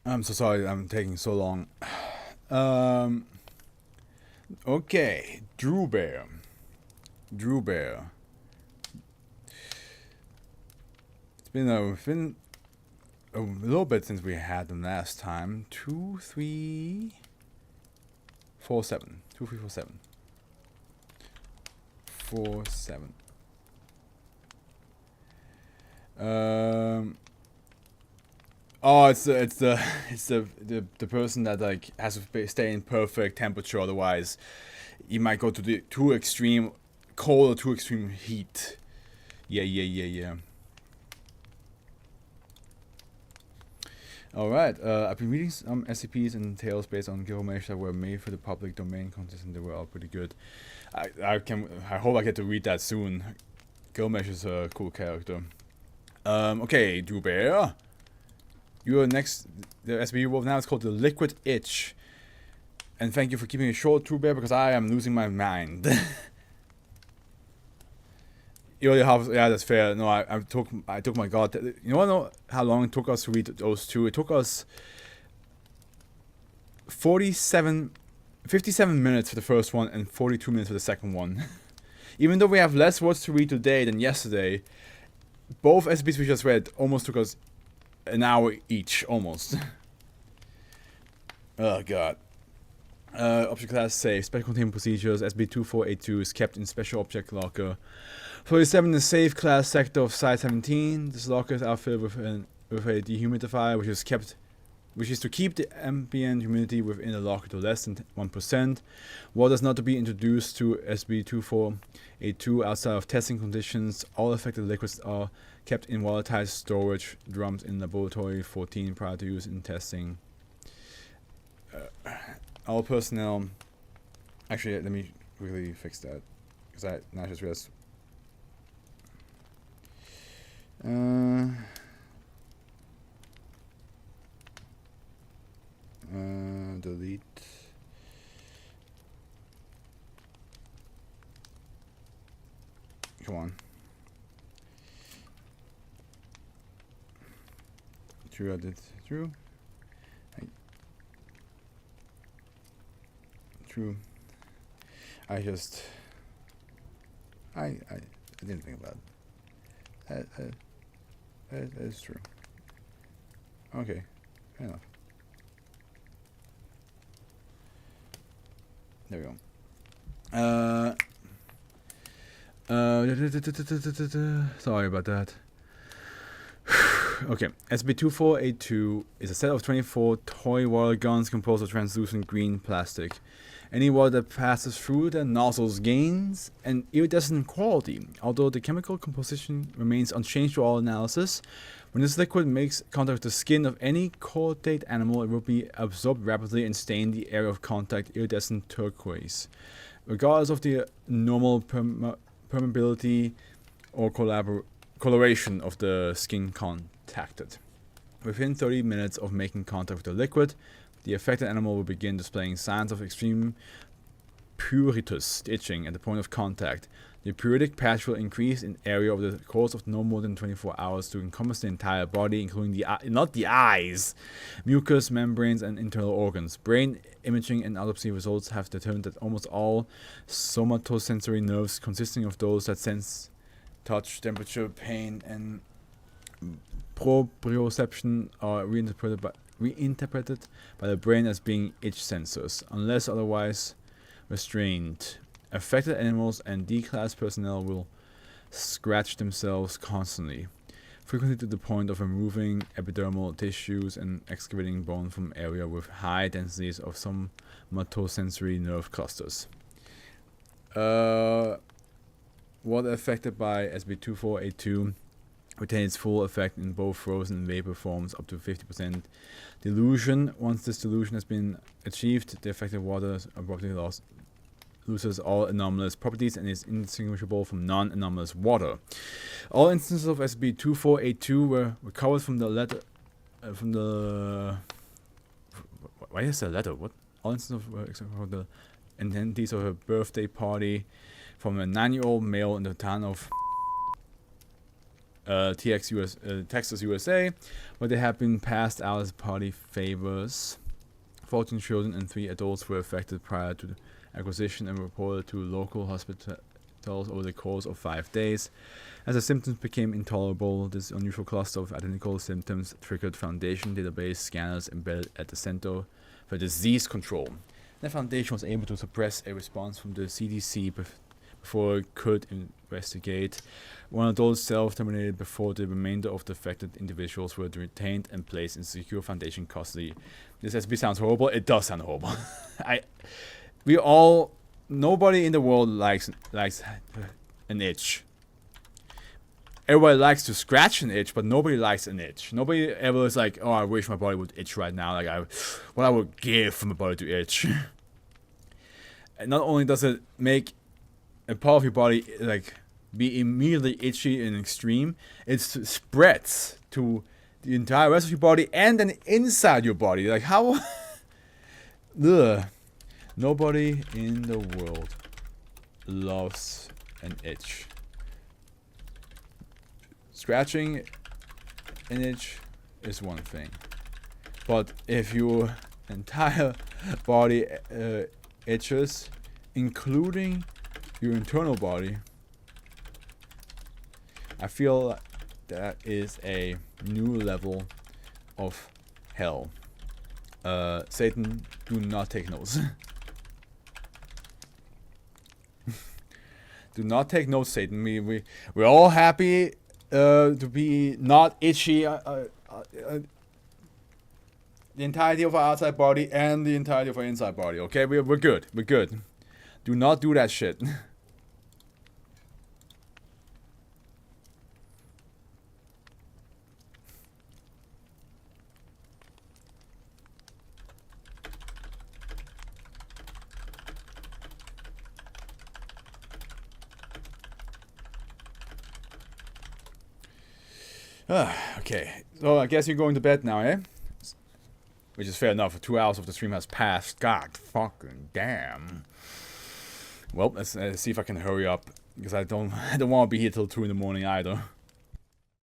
I'm so sorry I'm taking so long. Okay, Drew Bear. Drew Bear. It's been a little bit since we had them last time. 2347. 2347. 47. Oh, it's the person that like has to stay in perfect temperature. Otherwise, you might go to the too extreme cold or too extreme heat. Yeah. Alright, I've been reading some SCPs and tales based on Gilgamesh that were made for the public domain contest, and they were all pretty good. I hope I get to read that soon. Gilgamesh is a cool character. Okay, Drew Bear. You are next. The SCP Wolf now is called the Liquid Itch. And thank you for keeping it short, Drew Bear, because I am losing my mind. You only have, yeah, that's fair. No, I took my god. You know how long it took us to read those two? It took us 57 minutes for the first one and 42 minutes for the second one. Even though we have less words to read today than yesterday, both SCPs we just read almost took us an hour each, almost. Oh god. Object class safe. Special containment procedures. SB2482 is kept in special object locker. 47 is safe class sector of site 17. This locker is outfitted with a dehumidifier, which is to keep the ambient humidity within the locker to less than 1%. Water is not to be introduced to SB2482 outside of testing conditions. All affected liquids are kept in watertight storage drums in laboratory 14 prior to use in testing. All personnel. Actually, let me really fix that, because I just realized. Delete. Come on. True, I did. True. True. I didn't think about it. That is true. Okay, fair enough. There we go. Sorry about that. Okay, SB2482 is a set of 24 toy water guns composed of translucent green plastic. Any water that passes through the nozzles gains an iridescent quality, although the chemical composition remains unchanged to all analysis. When this liquid makes contact with the skin of any chordate animal, it will be absorbed rapidly and stain the area of contact iridescent turquoise, regardless of the normal permeability or coloration of the skin contacted. Within 30 minutes of making contact with the liquid, the affected animal will begin displaying signs of extreme pruritus itching at the point of contact. The pruritic patch will increase in area over the course of no more than 24 hours to encompass the entire body, including not the eyes, mucous membranes, and internal organs. Brain imaging and autopsy results have determined that almost all somatosensory nerves, consisting of those that sense touch, temperature, pain, and proprioception, are reinterpreted by the brain as being itch sensors, unless otherwise restrained. Affected animals and D-class personnel will scratch themselves constantly, frequently to the point of removing epidermal tissues and excavating bone from area with high densities of somatosensory nerve clusters. What affected by SB2482 retains full effect in both frozen and vapor forms up to 50% dilution. Once this dilution has been achieved, the affected water abruptly loses all anomalous properties and is indistinguishable from non-anomalous water. All instances of SB2482 were recovered from the letter. Why is there a letter? What? All instances were except for the attendees of a birthday party from a 9-year-old male in the town of Texas, USA, where they have been passed out as party favors. 14 children and 3 adults were affected prior to the acquisition and reported to local hospitals over the course of 5 days. As the symptoms became intolerable, this unusual cluster of identical symptoms triggered Foundation database scanners embedded at the Center for Disease Control. The Foundation was able to suppress a response from the CDC before it could investigate. 1 adult self-terminated before the remainder of the affected individuals were retained and placed in secure Foundation custody. This SCP sounds horrible. It does sound horrible. Nobody in the world likes an itch. Everybody likes to scratch an itch, but nobody likes an itch. Nobody ever is like, oh, I wish my body would itch right now. What I would give for my body to itch. And not only does it make a part of your body be immediately itchy and extreme, it spreads to the entire rest of your body and then inside your body. Like how? Ugh. Nobody in the world loves an itch. Scratching an itch is one thing, but if your entire body itches, including your internal body, I feel that is a new level of hell. Satan, do not take notes. Do not take notes, Satan. We're all happy to be not itchy the entirety of our outside body and the entirety of our inside body. Okay, we're good. We're good. Do not do that shit. Okay, so I guess you're going to bed now, eh? Which is fair enough. 2 hours of the stream has passed. God fucking damn. Well, let's see if I can hurry up, because I don't want to be here till 2 in the morning either.